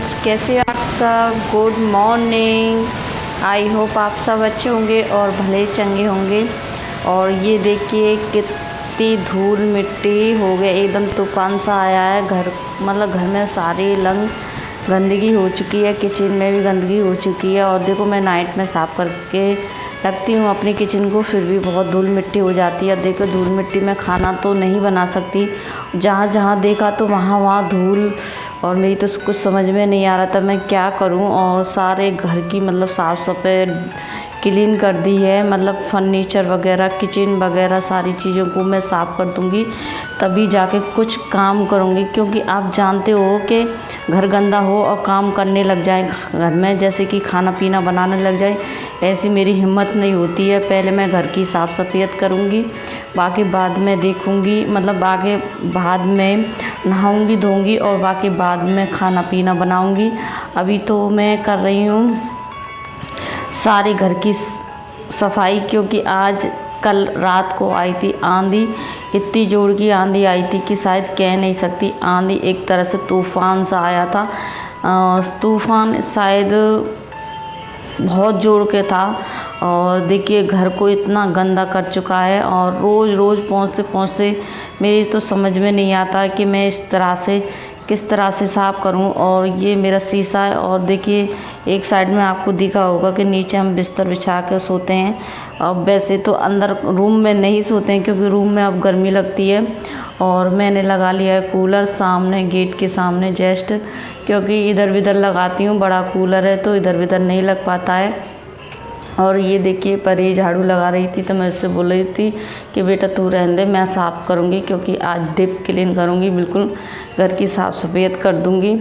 Friends, कैसे आप सब। Good morning. आई होप आप सब अच्छे होंगे और भले चंगे होंगे। और ये देखिए कितनी धूल मिट्टी हो गई, एकदम तूफान सा आया है। घर में सारी गंदगी हो चुकी है, किचन में भी गंदगी हो चुकी है। और देखो मैं नाइट में साफ़ करके रखती हूँ अपनी किचन को, फिर भी बहुत धूल मिट्टी हो जाती है। देखो धूल मिट्टी में खाना तो नहीं बना सकती, जहाँ जहाँ देखा तो वहाँ वहाँ धूल। और मेरी तो कुछ समझ में नहीं आ रहा था मैं क्या करूँ। और सारे घर की साफ़ सफाई क्लीन कर दी है, फर्नीचर वगैरह, किचन वगैरह सारी चीज़ों को मैं साफ़ कर दूँगी, तभी जाके कुछ काम करूँगी। क्योंकि आप जानते हो कि घर गंदा हो और काम करने लग जाए घर में, जैसे कि खाना पीना बनाने लग जाए, ऐसी मेरी हिम्मत नहीं होती है। पहले मैं घर की साफ़ सफाई करूँगी, बाकी बाद में देखूँगी, बाकी बाद में नहाऊँगी धोऊँगी और बाकी बाद में खाना पीना बनाऊँगी। अभी तो मैं कर रही हूँ सारे घर की सफाई, क्योंकि आज कल रात को आई थी आंधी, इतनी जोर की आंधी आई थी कि शायद कह नहीं सकती। आंधी एक तरह से तूफ़ान सा आया था, तूफ़ान शायद बहुत जोर के था। और देखिए घर को इतना गंदा कर चुका है। और रोज़ रोज़ पहुँचते पहुँचते मेरी तो समझ में नहीं आता कि मैं किस तरह से साफ़ करूं। और ये मेरा शीशा है, और देखिए एक साइड में आपको दिखा होगा कि नीचे हम बिस्तर बिछा कर सोते हैं। अब वैसे तो अंदर रूम में नहीं सोते हैं, क्योंकि रूम में अब गर्मी लगती है। और मैंने लगा लिया है कूलर सामने, गेट के सामने जस्ट, क्योंकि इधर उधर लगाती हूँ, बड़ा कूलर है तो इधर उधर नहीं लग पाता है। और ये देखिए परी झाड़ू लगा रही थी, तो मैं उससे बोल रही थी कि बेटा तू रहने दे, मैं साफ़ करूँगी, क्योंकि आज डीप क्लीन करूँगी, बिल्कुल घर की साफ़ सफाई कर दूँगी।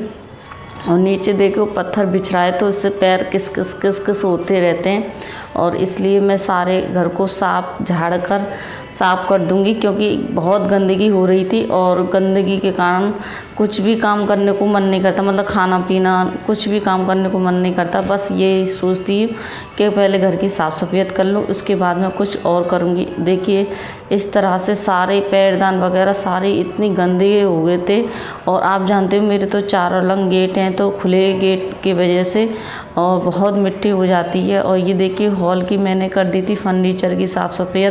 और नीचे देखो पत्थर बिछ रहा है, तो उससे पैर किस किस होते रहते हैं। और इसलिए मैं सारे घर को झाड़ कर साफ़ कर दूँगी, क्योंकि बहुत गंदगी हो रही थी। और गंदगी के कारण कुछ भी काम करने को मन नहीं करता, खाना पीना कुछ भी काम करने को मन नहीं करता। बस ये सोचती हूँ कि पहले घर की साफ़ सफाई कर लूँ, उसके बाद में कुछ और करूँगी। देखिए इस तरह से सारे पैरदान वगैरह सारे इतनी गंदे हो गए थे। और आप जानते हो मेरे तो चारों लंग गेट हैं, तो खुले गेट की वजह से और बहुत मिट्टी हो जाती है। और ये देखिए हॉल की मैंने कर दी थी फर्नीचर की साफ़ सफाई,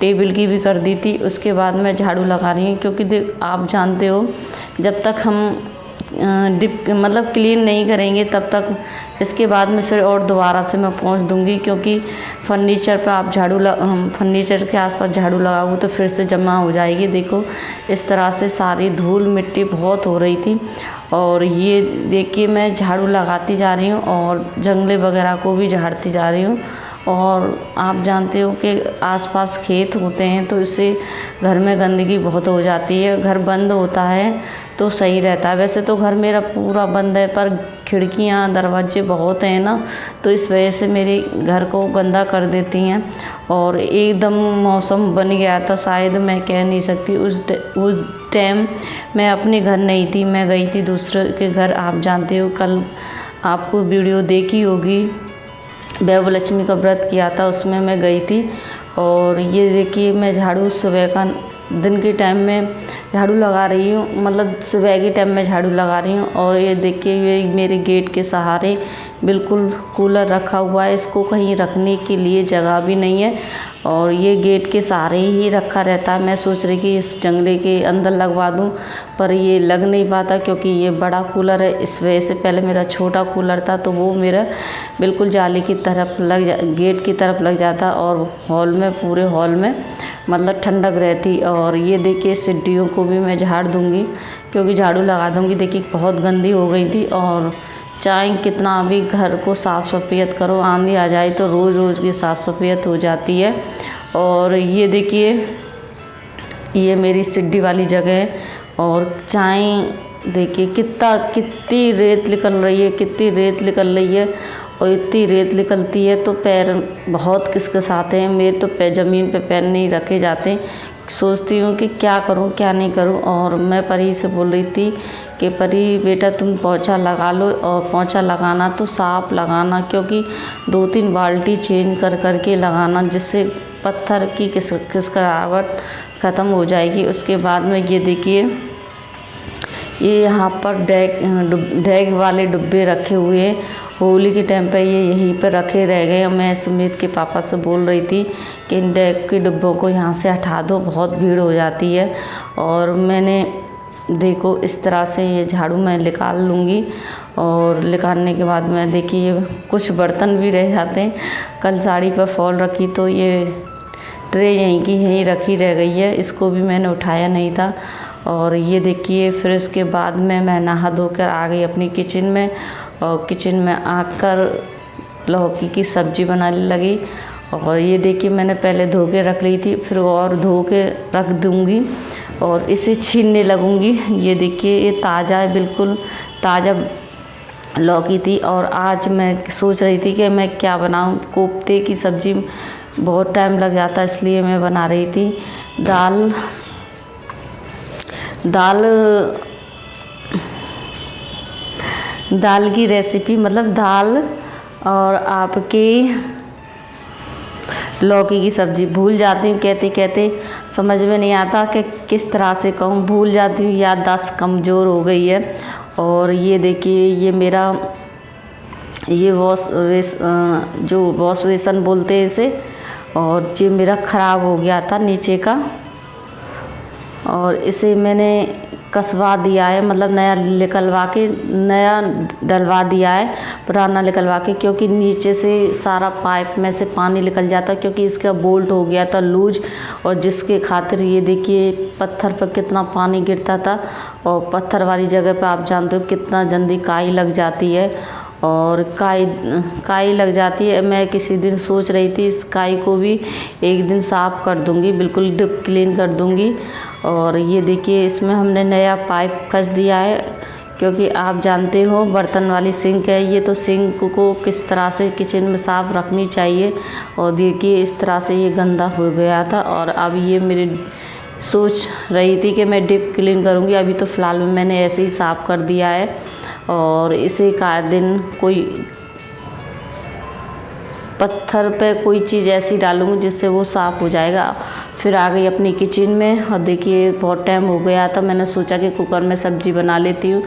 टेबल की भी कर दी थी। उसके बाद मैं झाड़ू लगा रही हूँ, क्योंकि आप जानते हो जब तक हम क्लीन नहीं करेंगे तब तक इसके बाद में फिर और दोबारा से मैं पोंछ दूँगी। क्योंकि फर्नीचर पर आप फर्नीचर के आसपास झाड़ू लगाओगे तो फिर से जमा हो जाएगी। देखो इस तरह से सारी धूल मिट्टी बहुत हो रही थी। और ये देखिए मैं झाड़ू लगाती जा रही हूँ और जंगले वगैरह को भी झाड़ती जा रही हूँ। और आप जानते हो कि आसपास खेत होते हैं, तो इससे घर में गंदगी बहुत हो जाती है। घर बंद होता है तो सही रहता है। वैसे तो घर मेरा पूरा बंद है, पर खिड़कियाँ दरवाजे बहुत हैं ना, तो इस वजह से मेरे घर को गंदा कर देती हैं। और एकदम मौसम बन गया था, शायद मैं कह नहीं सकती। उस टाइम मैं अपने घर नहीं थी, मैं गई थी दूसरे के घर। आप जानते हो कल आपको वीडियो देखी होगी, वैभव लक्ष्मी का व्रत किया था, उसमें मैं गई थी। और ये देखिए मैं झाड़ू सुबह का दिन के टाइम में झाड़ू लगा रही हूँ, सुबह के टाइम में झाड़ू लगा रही हूँ। और ये देखिए ये मेरे गेट के सहारे बिल्कुल कूलर रखा हुआ है, इसको कहीं रखने के लिए जगह भी नहीं है। और ये गेट के सहारे ही रखा रहता है। मैं सोच रही कि इस जंगले के अंदर लगवा दूँ, पर ये लग नहीं पाता, क्योंकि ये बड़ा कूलर है। इस वजह से पहले मेरा छोटा कूलर था, तो वो मेरा बिल्कुल जाली की तरफ गेट की तरफ लग जाता, और हॉल में पूरे हॉल में ठंडक रहती। और ये देखिए सीढ़ियों को भी मैं झाड़ दूँगी, क्योंकि झाड़ू लगा दूँगी। देखिए बहुत गंदी हो गई थी। और चाहे कितना भी घर को साफ़ सफाई करो, आंधी आ जाए तो रोज़ रोज़ की साफ़ सफाई हो जाती है। और ये देखिए ये मेरी सीढ़ी वाली जगह है। और चाहे देखिए कितनी रेत निकल रही है, और इतनी रेत निकलती है तो पैर बहुत किसकिसाते हैं। मेरे तो ज़मीन पे पैर नहीं रखे जाते। सोचती हूँ कि क्या करूँ क्या नहीं करूँ। और मैं परी से बोल रही थी कि परी बेटा तुम पोंछा लगा लो, और पोंछा लगाना तो साफ लगाना, क्योंकि 2-3 बाल्टी चेंज कर के लगाना, जिससे पत्थर की किसकावट ख़त्म हो जाएगी। उसके बाद में ये देखिए ये यहाँ पर डेग वाले डिब्बे रखे हुए हैं। होली के टाइम पे ये यहीं पर रखे रह गए। मैं सुमित के पापा से बोल रही थी कि इन डेग के डिब्बों को यहाँ से हटा दो, बहुत भीड़ हो जाती है। और मैंने देखो इस तरह से ये झाड़ू मैं निकाल लूँगी और निकालने के बाद में देखिए कुछ बर्तन भी रह जाते हैं। कल साड़ी पर फॉल रखी तो ये ट्रे यहीं की यहीं रखी रह गई है, इसको भी मैंने उठाया नहीं था। और ये देखिए फिर उसके बाद में मैं नहा धोकर आ गई अपनी किचन में, और किचन में आकर लौकी की सब्ज़ी बनाने लगी। और ये देखिए मैंने पहले धो के रख ली थी, फिर और धो के रख दूँगी और इसे छीलने लगूँगी। ये देखिए ये ताज़ा है, बिल्कुल ताज़ा लौकी थी। और आज मैं सोच रही थी कि मैं क्या बनाऊँ, कोफ्ते की सब्ज़ी बहुत टाइम लग जाता है, इसलिए मैं बना रही थी दाल की रेसिपी, मतलब दाल और आपकी लौकी की सब्ज़ी। भूल जाती हूँ कहते कहते, समझ में नहीं आता कि किस तरह से कहूँ, भूल जाती हूँ, याददाश्त कमज़ोर हो गई है। और ये देखिए ये मेरा ये वॉश बेसन बोलते हैं इसे, और ये मेरा ख़राब हो गया था नीचे का, और इसे मैंने कसवा दिया है, मतलब नया डलवा दिया है, पुराना निकलवा के, क्योंकि नीचे से सारा पाइप में से पानी निकल जाता, क्योंकि इसका बोल्ट हो गया था लूज। और जिसके खातिर ये देखिए पत्थर पर कितना पानी गिरता था, और पत्थर वाली जगह पर आप जानते हो कितना जल्दी काई लग जाती है, और काई लग जाती है। मैं किसी दिन सोच रही थी इस काई को भी एक दिन साफ़ कर दूंगी, बिल्कुल डीप क्लीन कर दूंगी। और ये देखिए इसमें हमने नया पाइप कस दिया है, क्योंकि आप जानते हो बर्तन वाली सिंक है ये, तो सिंक को किस तरह से किचन में साफ़ रखनी चाहिए। और देखिए इस तरह से ये गंदा हो गया था, और अब ये मेरी सोच रही थी कि मैं डीप क्लीन करूँगी, अभी तो फ़िलहाल में मैंने ऐसे ही साफ़ कर दिया है। और इसे का दिन कोई पत्थर पे कोई चीज़ ऐसी डालूँगी जिससे वो साफ़ हो जाएगा। फिर आ गई अपनी किचन में, और देखिए बहुत टाइम हो गया था, मैंने सोचा कि कुकर में सब्ज़ी बना लेती हूँ।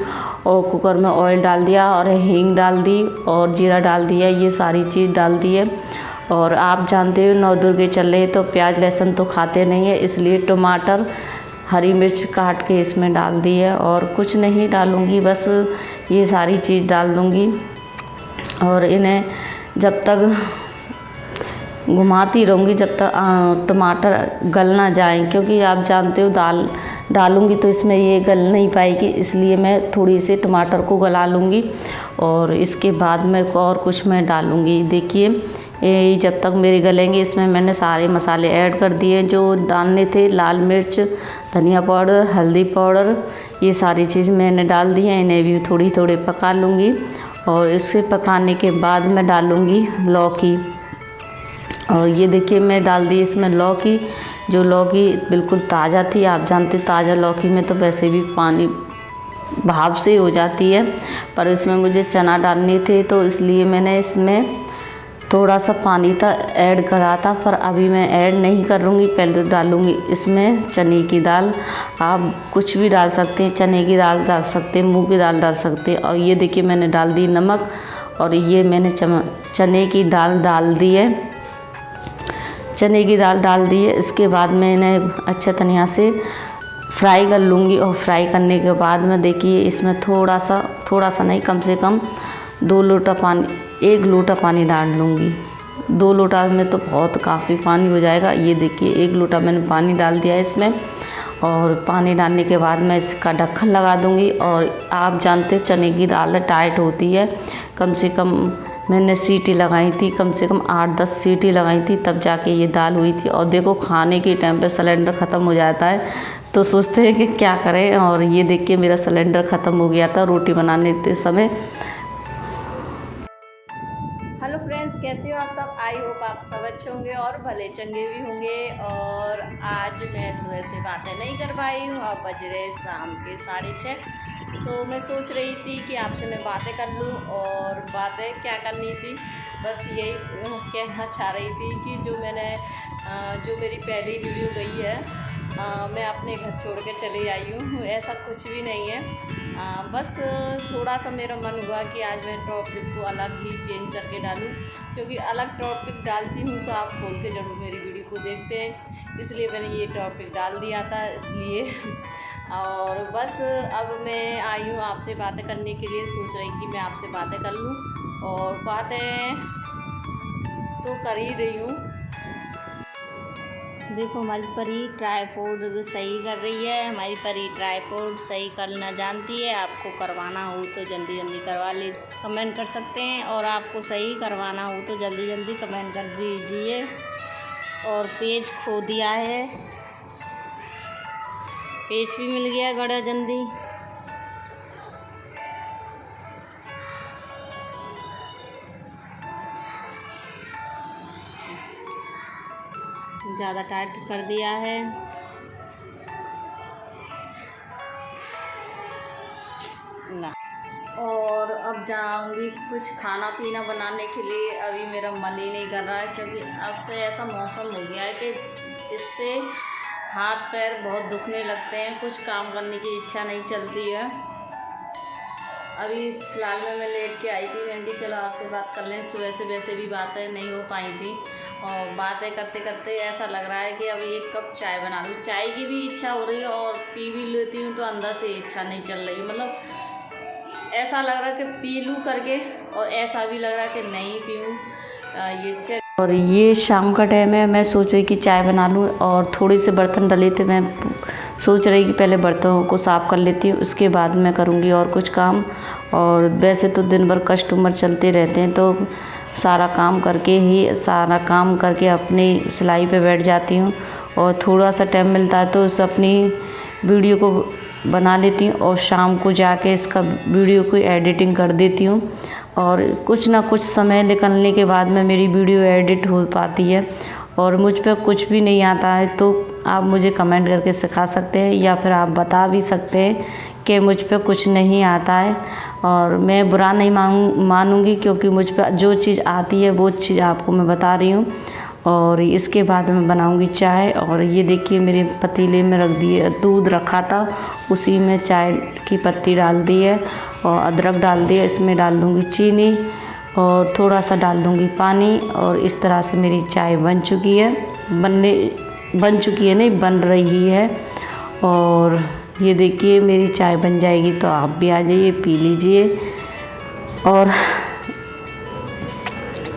और कुकर में ऑयल डाल दिया, और हींग डाल दी, और जीरा डाल दिया, ये सारी चीज़ डाल दी है। और आप जानते हो नवदुर्गे चल रहे तो प्याज लहसुन तो खाते नहीं है, इसलिए टमाटर हरी मिर्च काट के इसमें डाल दी है। और कुछ नहीं डालूँगी, बस ये सारी चीज़ डाल दूँगी, और इन्हें जब तक घुमाती रहूँगी जब तक टमाटर गल ना जाएं, क्योंकि आप जानते हो दाल डालूँगी तो इसमें ये गल नहीं पाएगी, इसलिए मैं थोड़ी सी टमाटर को गला लूँगी। और इसके बाद में और कुछ मैं डालूँगी। देखिए ये जब तक मेरे गलेंगे, इसमें मैंने सारे मसाले ऐड कर दिए जो डालने थे, लाल मिर्च, धनिया पाउडर, हल्दी पाउडर, ये सारी चीज़ मैंने डाल दी हैं। इन्हें भी थोड़ी थोड़ी पका लूँगी, और इसे पकाने के बाद मैं डालूँगी लौकी। और ये देखिए मैं डाल दी इसमें लौकी, जो लौकी बिल्कुल ताज़ा थी। आप जानते ताज़ा लौकी में तो वैसे भी पानी भाप से हो जाती है, पर इसमें मुझे चना डालने थे, तो इसलिए मैंने इसमें थोड़ा सा पानी था ऐड करा था, पर अभी मैं ऐड नहीं करूँगी, पहले तो डालूँगी इसमें चने की दाल। आप कुछ भी डाल सकते हैं, चने की दाल डाल सकते हैं, मूंग की दाल डाल सकते हैं। और ये देखिए मैंने डाल दी नमक, और ये मैंने चने की दाल डाल दी है, चने की दाल डाल दी है। इसके बाद मैं इन्हें अच्छे तरीक़े से फ्राई कर लूँगी, और फ्राई करने के बाद में देखिए इसमें थोड़ा सा नहीं, कम से कम 2 लोटा पानी, 1 लोटा पानी डाल लूँगी। 2 लोटा में तो बहुत काफ़ी पानी हो जाएगा। ये देखिए 1 लोटा मैंने पानी डाल दिया है इसमें, और पानी डालने के बाद मैं इसका ढक्कन लगा दूँगी। और आप जानते हो चने की दाल टाइट होती है, कम से कम मैंने सीटी लगाई थी, कम से कम 8-10 सीटी लगाई थी, तब जाके ये दाल हुई थी। और देखो खाने के टाइम पे सिलेंडर ख़त्म हो जाता है, तो सोचते हैं कि क्या करें। और ये देखिए मेरा सिलेंडर ख़त्म हो गया था रोटी बनाने के समय। हेलो फ्रेंड्स, कैसे हो आप सब? आई होप आप सब अच्छे होंगे और भले चंगे भी होंगे। और आज मैं सुबह से बातें नहीं कर पाई हूँ, अब बज रहे शाम के 6:30। तो मैं सोच रही थी कि आपसे मैं बातें कर लूँ, और बातें क्या करनी थी, बस यही कहना चाह रही थी कि जो मेरी पहली वीडियो गई है मैं अपने घर छोड़ के चली आई हूँ, ऐसा कुछ भी नहीं है। बस थोड़ा सा मेरा मन हुआ कि आज मैं टॉपिक को अलग ही चेंज करके डालूँ, क्योंकि अलग टॉपिक डालती हूँ तो आप खोल के ज़रूर मेरी वीडियो को देखते हैं, इसलिए मैंने ये टॉपिक डाल दिया था इसलिए। और बस अब मैं आई हूँ आपसे बातें करने के लिए, सोच रही कि मैं आपसे बातें कर लूँ, और बातें तो कर ही रही हूँ। देखो हमारी परी ट्राईपोड सही कर रही है। हमारी परी ट्राईपोड सही करना जानती है। आपको करवाना हो तो जल्दी जल्दी करवा ले, कमेंट कर सकते हैं, और आपको सही करवाना हो तो जल्दी जल्दी कमेंट कर दीजिए। और पेज खो दिया है, पेज भी मिल गया गड़ा जल्दी। ज़्यादा टाइट कर दिया है। ना, और अब जाऊंगी कुछ खाना पीना बनाने के लिए। अभी मेरा मन ही नहीं कर रहा है, क्योंकि अब तो ऐसा मौसम हो गया है कि इससे हाथ पैर बहुत दुखने लगते हैं, कुछ काम करने की इच्छा नहीं चलती है। अभी फ़िलहाल में मैं लेट के आई थी, मैंने कहा चलो आपसे बात कर लें। सुबह से वैसे भी बातें नहीं हो पाई थी, और बातें करते करते ऐसा लग रहा है कि अब एक कप चाय बना लूँ। चाय की भी इच्छा हो रही है, और पी भी लेती हूँ तो अंदर से इच्छा नहीं चल रही। मतलब ऐसा लग रहा है कि पी लूँ करके, और ऐसा भी लग रहा है कि नहीं पीऊँ ये चाय। और ये शाम का टाइम है, मैं सोच रही कि चाय बना लूँ, और थोड़े से बर्तन डले थे। मैं सोच रही कि पहले बर्तनों को साफ़ कर लेती हूँ, उसके बाद मैं करूँगी और कुछ काम। और वैसे तो दिन भर कस्टमर चलते रहते हैं, तो सारा काम करके अपनी सिलाई पे बैठ जाती हूँ, और थोड़ा सा टाइम मिलता है तो उस अपनी वीडियो को बना लेती हूँ, और शाम को जाके इसका वीडियो को एडिटिंग कर देती हूँ। और कुछ ना कुछ समय निकलने के बाद में मेरी वीडियो एडिट हो पाती है। और मुझ पे कुछ भी नहीं आता है तो आप मुझे कमेंट करके सिखा सकते हैं, या फिर आप बता भी सकते हैं कि मुझ पे कुछ नहीं आता है। और मैं बुरा नहीं मानूंगी, क्योंकि मुझ पे जो चीज़ आती है वो चीज़ आपको मैं बता रही हूँ। और इसके बाद मैं बनाऊंगी चाय। और ये देखिए मेरे पतीले में रख दिए, दूध रखा था उसी में चाय की पत्ती डाल दी है, और अदरक डाल दिया। इसमें डाल दूँगी चीनी, और थोड़ा सा डाल दूँगी पानी, और इस तरह से मेरी चाय बन चुकी है। नहीं, बन रही है। और ये देखिए मेरी चाय बन जाएगी तो आप भी आ जाइए, पी लीजिए। और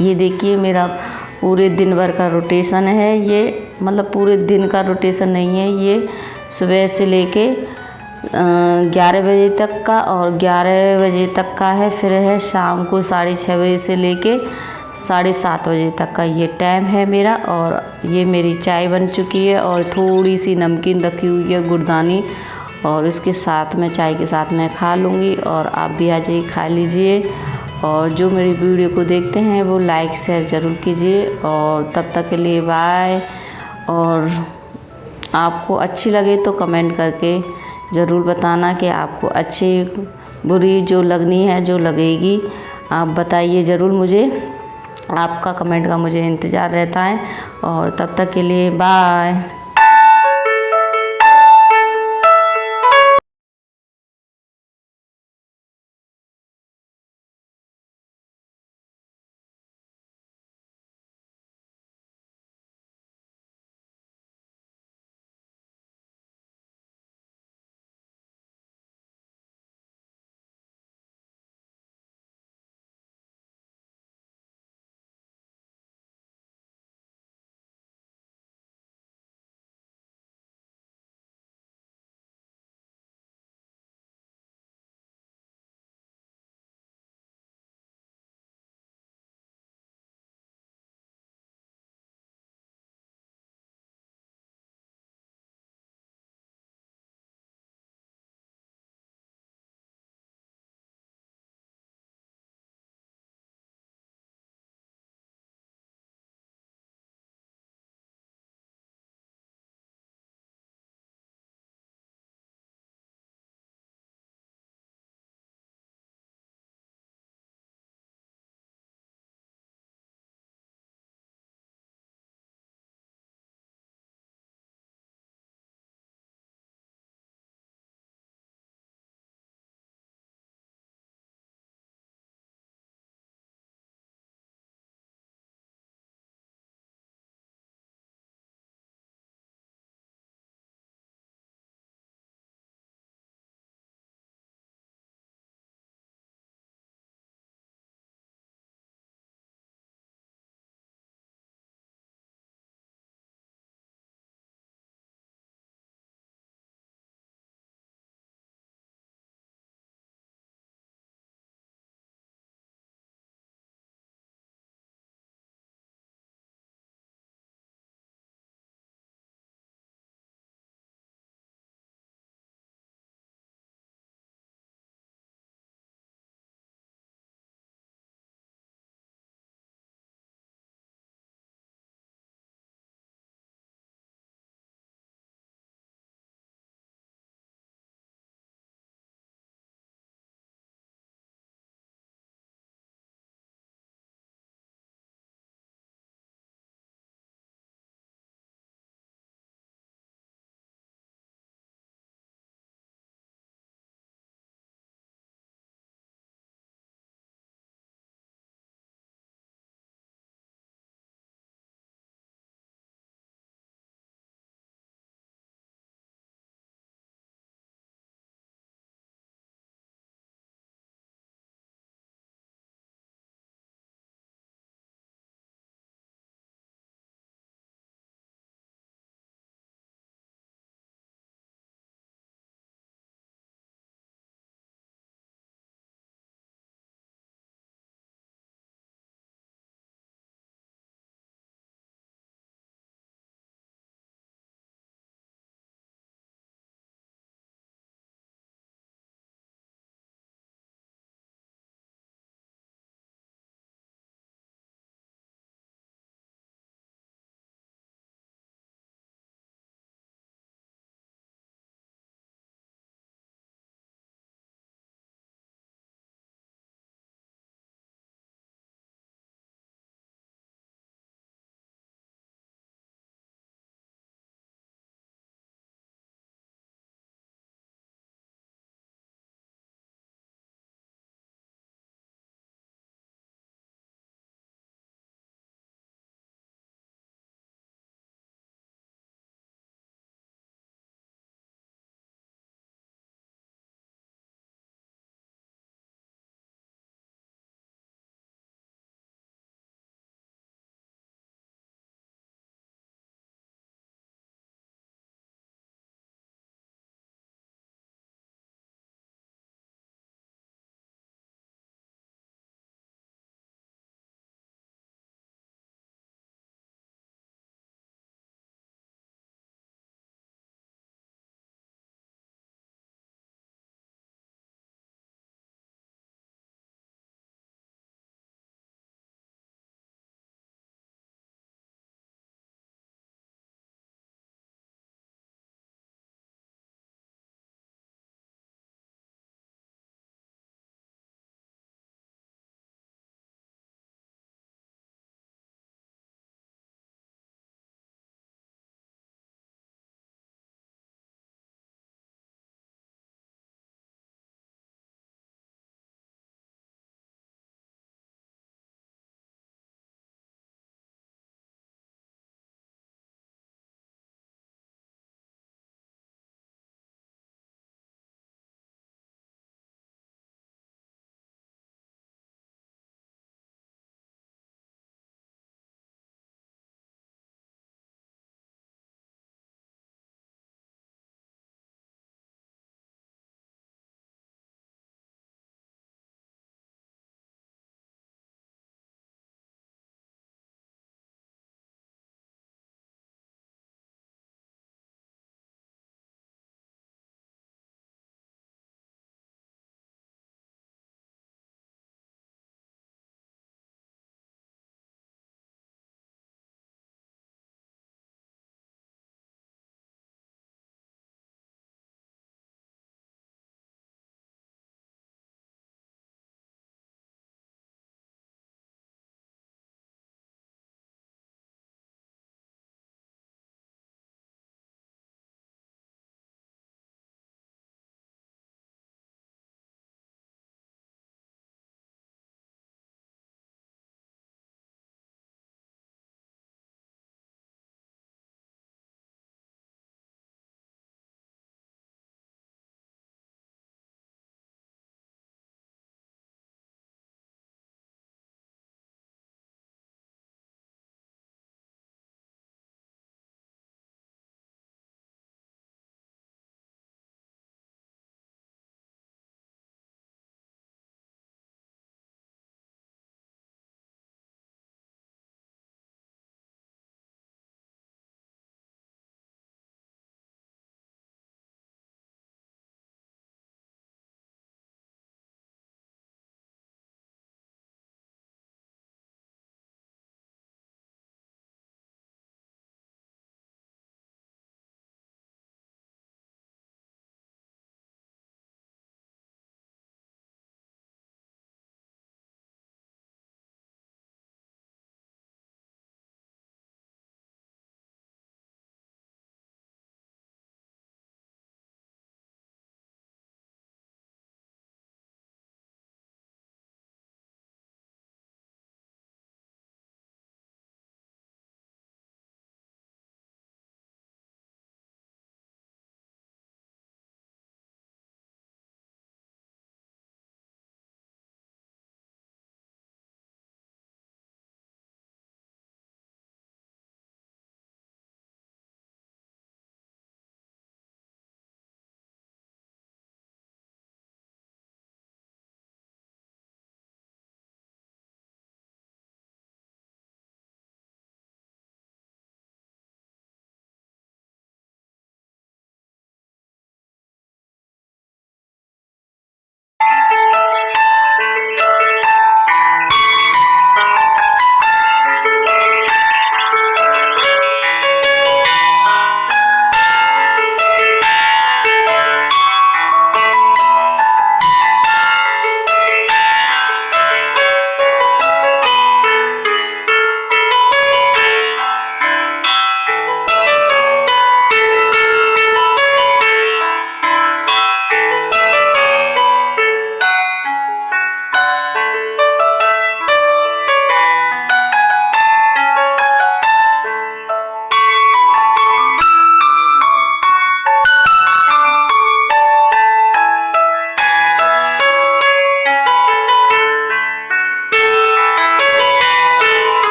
ये देखिए मेरा पूरे दिन भर का रोटेशन है। ये मतलब पूरे दिन का रोटेशन नहीं है, ये सुबह से लेके 11 बजे तक का, और 11 बजे तक का है। फिर है शाम को 6:30 बजे से लेके 7:30 बजे तक का ये टाइम है मेरा। और ये मेरी चाय बन चुकी है, और थोड़ी सी नमकीन रखी हुई है, गुड़दानी, और इसके साथ में चाय के साथ मैं खा लूँगी। और आप भी आ जाइए, खा लीजिए। और जो मेरी वीडियो को देखते हैं वो लाइक शेयर ज़रूर कीजिए। और तब तक के लिए बाय। और आपको अच्छी लगे तो कमेंट करके ज़रूर बताना कि आपको अच्छी बुरी जो लगनी है, जो लगेगी आप बताइए ज़रूर मुझे। आपका कमेंट का मुझे इंतज़ार रहता है। और तब तक के लिए बाय।